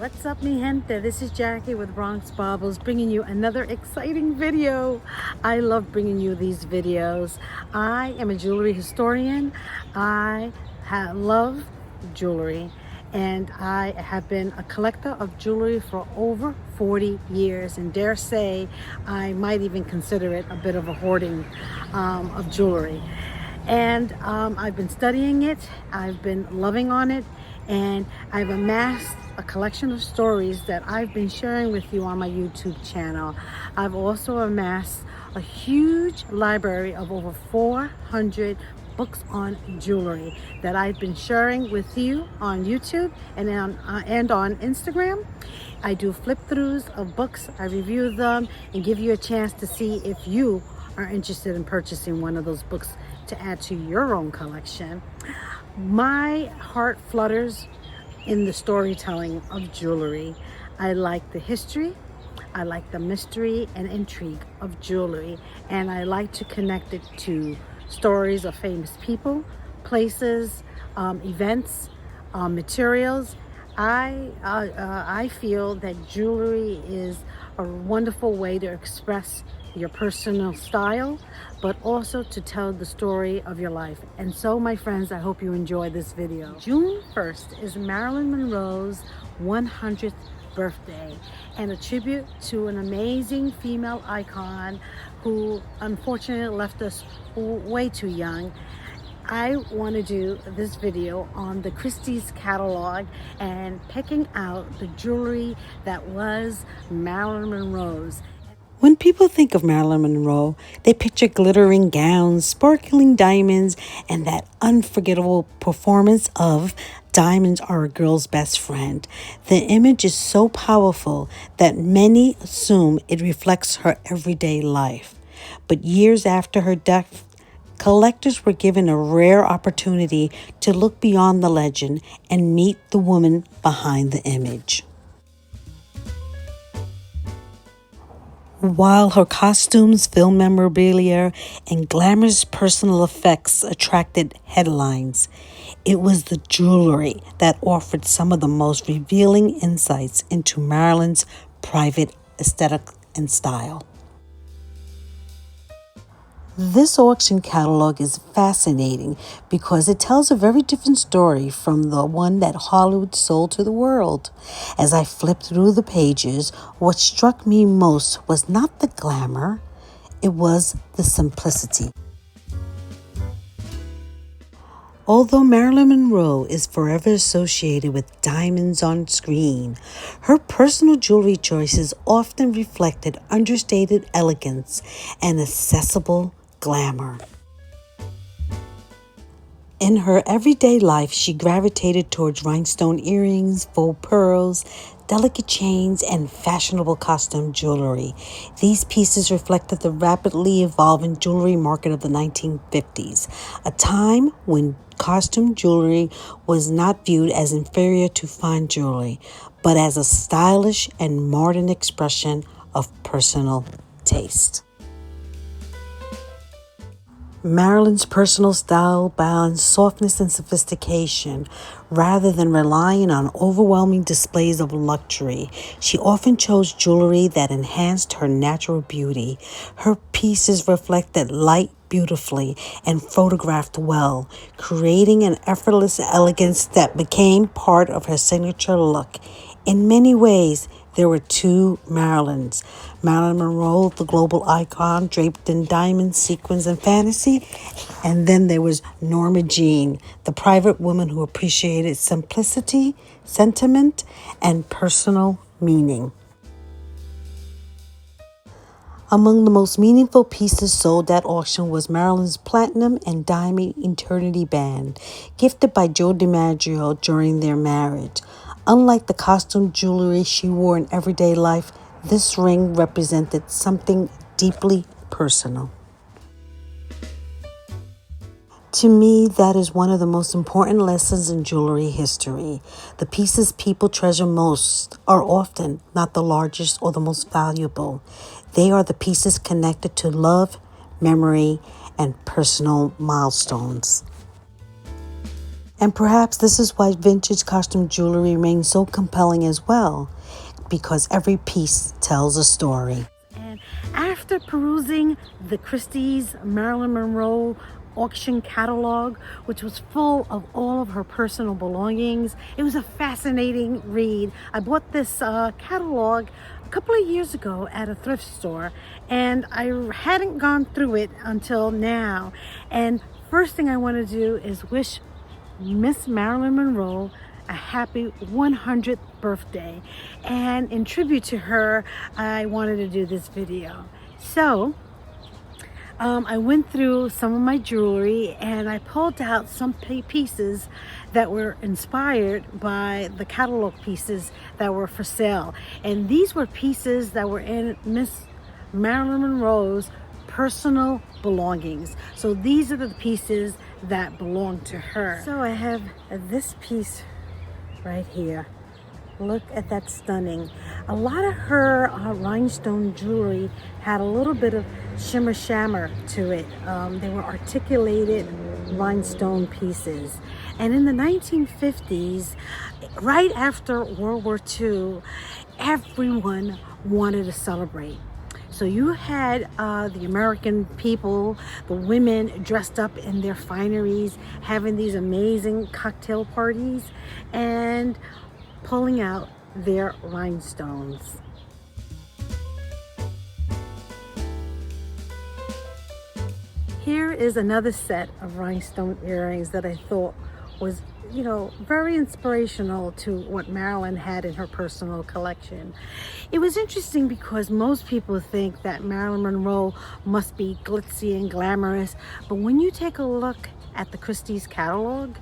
What's up, mi gente? This is Jackie with Bronx Baubles, bringing you another exciting video. I love bringing you these videos. I am a jewelry historian. I love jewelry, and I have been a collector of jewelry for over 40 years, and dare say I might even consider it a bit of a hoarding of jewelry. And I've been studying it, I've been loving on it, and I've amassed a collection of stories that I've been sharing with you on my YouTube channel. I've also amassed a huge library of over 400 books on jewelry that I've been sharing with you on YouTube and on Instagram. I do flip-throughs of books, I review them, and give you a chance to see if you are interested in purchasing one of those books to add to your own collection. My heart flutters in the storytelling of jewelry. I like the history, I like the mystery and intrigue of jewelry, and I like to connect it to stories of famous people, places, events, materials. I feel that jewelry is a wonderful way to express your personal style, but also to tell the story of your life. And so, my friends, I hope you enjoy this video. June 1st is Marilyn Monroe's 100th birthday, and a tribute to an amazing female icon who unfortunately left us way too young. I want to do this video on the Christie's catalog and picking out the jewelry that was Marilyn Monroe's. When people think of Marilyn Monroe, they picture glittering gowns, sparkling diamonds, and that unforgettable performance of "Diamonds Are a Girl's Best Friend." The image is so powerful that many assume it reflects her everyday life. But years after her death, collectors were given a rare opportunity to look beyond the legend and meet the woman behind the image. While her costumes, film memorabilia, and glamorous personal effects attracted headlines, it was the jewelry that offered some of the most revealing insights into Marilyn's private aesthetic and style. This auction catalog is fascinating because it tells a very different story from the one that Hollywood sold to the world. As I flipped through the pages, what struck me most was not the glamour, it was the simplicity. Although Marilyn Monroe is forever associated with diamonds on screen, her personal jewelry choices often reflected understated elegance and accessible glamour. In her everyday life, she gravitated towards rhinestone earrings, faux pearls, delicate chains, and fashionable costume jewelry. These pieces reflected the rapidly evolving jewelry market of the 1950s, a time when costume jewelry was not viewed as inferior to fine jewelry, but as a stylish and modern expression of personal taste. Marilyn's personal style balanced softness and sophistication. Rather than relying on overwhelming displays of luxury, she often chose jewelry that enhanced her natural beauty. Her pieces reflected light beautifully and photographed well, creating an effortless elegance that became part of her signature look. In many ways, there were two Marilyns. Marilyn Monroe, the global icon draped in diamonds, sequins, and fantasy. And then there was Norma Jean, the private woman who appreciated simplicity, sentiment, and personal meaning. Among the most meaningful pieces sold at auction was Marilyn's platinum and diamond eternity band, gifted by Joe DiMaggio during their marriage. Unlike the costume jewelry she wore in everyday life, this ring represented something deeply personal. To me, that is one of the most important lessons in jewelry history. The pieces people treasure most are often not the largest or the most valuable. They are the pieces connected to love, memory, and personal milestones. And perhaps this is why vintage costume jewelry remains so compelling as well, because every piece tells a story. And after perusing the Christie's Marilyn Monroe auction catalog, which was full of all of her personal belongings, it was a fascinating read. I bought this catalog a couple of years ago at a thrift store, and I hadn't gone through it until now. And first thing I want to do is wish Miss Marilyn Monroe a happy 100th birthday, and in tribute to her I wanted to do this video. So I went through some of my jewelry and I pulled out some pieces that were inspired by the catalog pieces that were for sale, and these were pieces that were in Miss Marilyn Monroe's personal belongings. So these are the pieces that belong to her. So I have this piece right here. Look at that, stunning. A lot of her rhinestone jewelry had a little bit of shimmer shammer to it. They were articulated rhinestone pieces. And in the 1950s, right after World War II, everyone wanted to celebrate. So you had the American people, the women dressed up in their fineries, having these amazing cocktail parties and pulling out their rhinestones. Here is another set of rhinestone earrings that I thought was, you know, very inspirational to what Marilyn had in her personal collection. It was interesting because most people think that Marilyn Monroe must be glitzy and glamorous, but when you take a look at the Christie's catalog,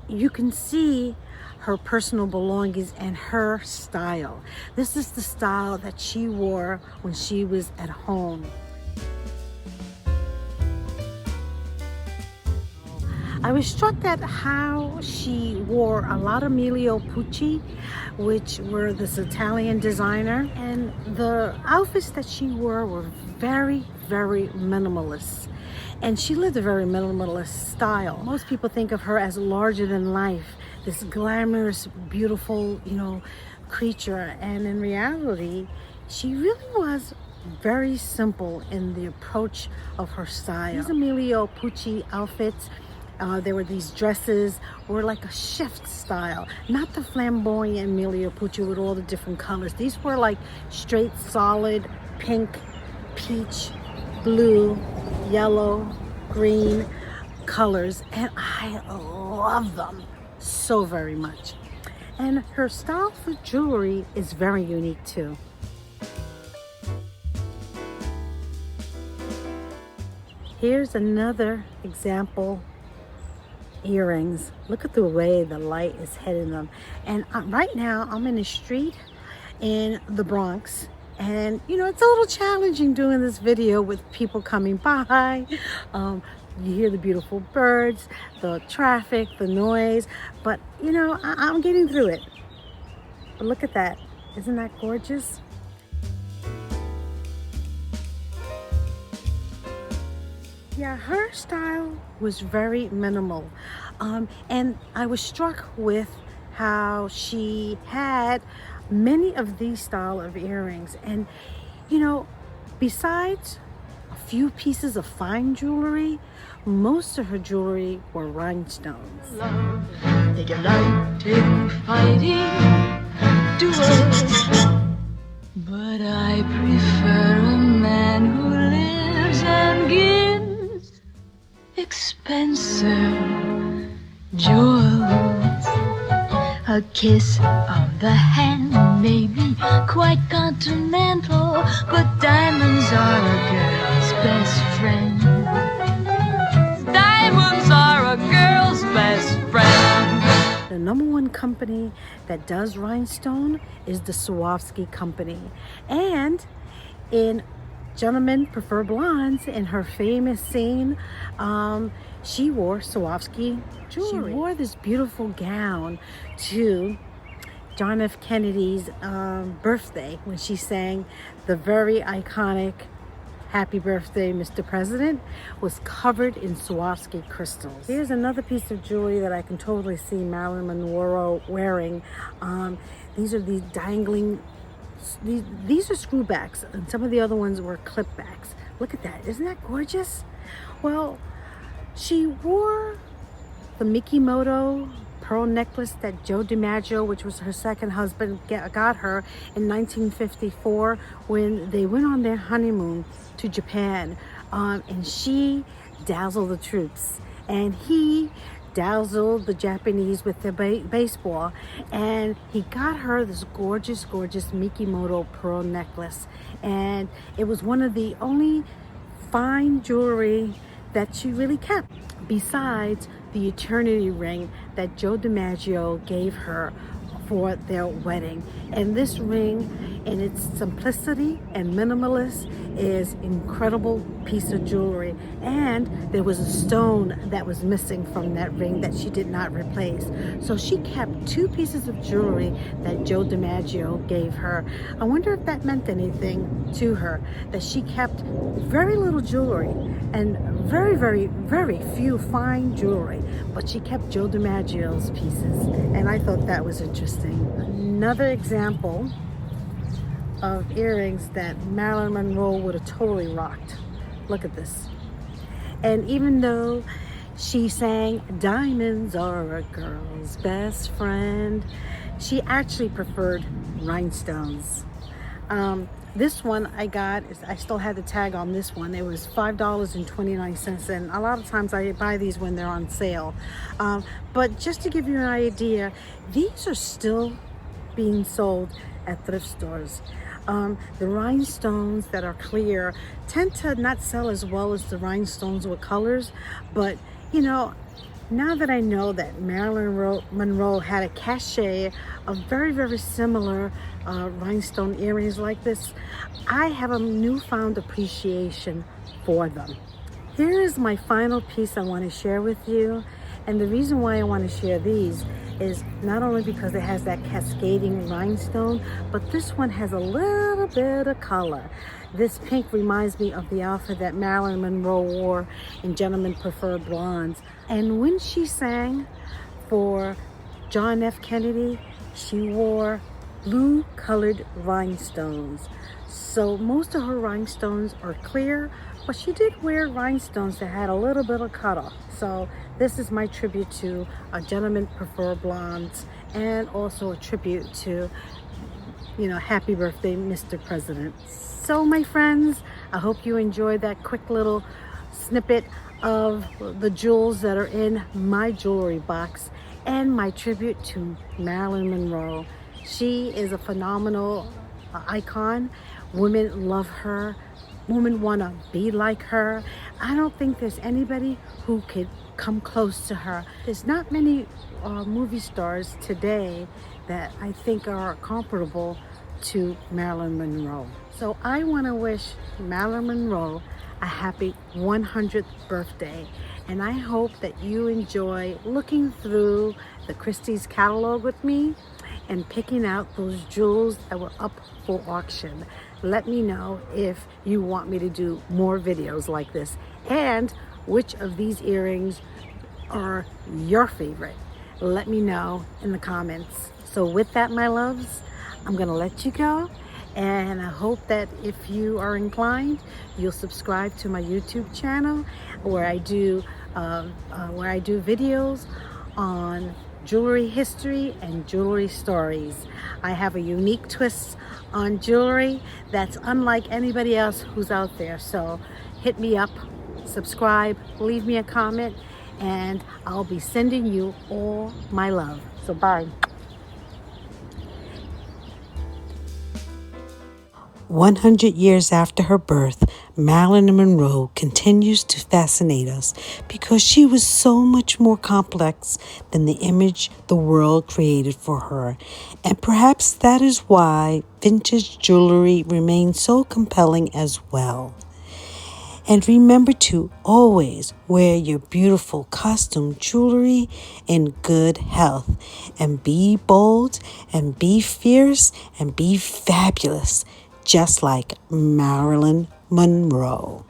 you can see her personal belongings and her style. This is the style that she wore when she was at home. I was struck at how she wore a lot of Emilio Pucci, which were this Italian designer, and the outfits that she wore were very, very minimalist. And she lived a very minimalist style. Most people think of her as larger than life, this glamorous, beautiful, you know, creature. And in reality, she really was very simple in the approach of her style. These Emilio Pucci outfits, there were these dresses, were like a shift style, not the flamboyant Emilio Pucci with all the different colors. These were like straight, solid pink, peach, blue, yellow, green colors, and I love them so very much. And her style for jewelry is very unique too. Here's another example. Earrings. Look at the way the light is hitting them. And right now I'm in a street in the Bronx, and you know, it's a little challenging doing this video with people coming by. You hear the beautiful birds, the traffic, the noise, but you know, I'm getting through it. But look at that. Isn't that gorgeous? Yeah, her style was very minimal. And I was struck with how she had many of these style of earrings. And, you know, besides a few pieces of fine jewelry, most of her jewelry were rhinestones. Take a light in fighting duels, but I prefer a man who lives and gives expensive jewels. A kiss on the hand may be quite continental, but diamonds are a girl's best friend. Diamonds are a girl's best friend. The number one company that does rhinestone is the Swarovski company. And in Gentlemen Prefer Blondes, in her famous scene, she wore Swarovski jewelry. She wore this beautiful gown to John F. Kennedy's birthday when she sang the very iconic Happy Birthday, Mr. President, was covered in Swarovski crystals. Here's another piece of jewelry that I can totally see Marilyn Monroe wearing. These are these dangling, these are screwbacks, and some of the other ones were clipbacks. Look at that, isn't that gorgeous? Well, she wore the Mikimoto pearl necklace that Joe DiMaggio, which was her second husband, got her in 1954 when they went on their honeymoon to Japan. And she dazzled the troops, and he dazzled the Japanese with the baseball, and he got her this gorgeous Mikimoto pearl necklace, and it was one of the only fine jewelry that she really kept, besides the eternity ring that Joe DiMaggio gave her for their wedding. And this ring, in its simplicity and minimalist, is incredible piece of jewelry. And there was a stone that was missing from that ring that she did not replace. So she kept two pieces of jewelry that Joe DiMaggio gave her. I wonder if that meant anything to her, that she kept very little jewelry and very few fine jewelry, but she kept Joe DiMaggio's pieces, and I thought that was interesting. Another example of earrings that Marilyn Monroe would have totally rocked. Look at this. And even though she sang "Diamonds Are a Girl's Best Friend," she actually preferred rhinestones. This one I got, I still had the tag on this one. It was $5.29, and a lot of times I buy these when they're on sale. But just to give you an idea, these are still being sold at thrift stores. The rhinestones that are clear tend to not sell as well as the rhinestones with colors, but you know, now that I know that Marilyn Monroe had a cachet of very similar rhinestone earrings like this, I have a newfound appreciation for them. Here is my final piece I want to share with you. And the reason why I want to share these is not only because it has that cascading rhinestone, but this one has a little bit of color. This pink reminds me of the outfit that Marilyn Monroe wore in Gentlemen Prefer Blondes. And when she sang for John F. Kennedy, she wore blue colored rhinestones. So most of her rhinestones are clear, but she did wear rhinestones that had a little bit of color. So this is my tribute to Gentlemen Prefer Blondes, and also a tribute to, you know, happy birthday, Mr. President. So my friends, I hope you enjoyed that quick little snippet of the jewels that are in my jewelry box and my tribute to Marilyn Monroe. She is a phenomenal icon. Women love her. Women want to be like her. I don't think there's anybody who could come close to her. There's not many movie stars today that I think are comparable to Marilyn Monroe. So I want to wish Marilyn Monroe a happy 100th birthday. And I hope that you enjoy looking through the Christie's catalog with me and picking out those jewels that were up for auction. Let me know if you want me to do more videos like this, and which of these earrings are your favorite. Let me know in the comments. So with that, my loves, I'm gonna let you go, and I hope that if you are inclined, you'll subscribe to my YouTube channel where I do videos on jewelry history and jewelry stories. I have a unique twist on jewelry that's unlike anybody else who's out there. So hit me up, subscribe, leave me a comment, and I'll be sending you all my love. So bye. 100 years after her birth, Marilyn Monroe continues to fascinate us because she was so much more complex than the image the world created for her. And perhaps that is why vintage jewelry remains so compelling as well. And remember to always wear your beautiful costume jewelry in good health. And be bold, and be fierce, and be fabulous, just like Marilyn Monroe.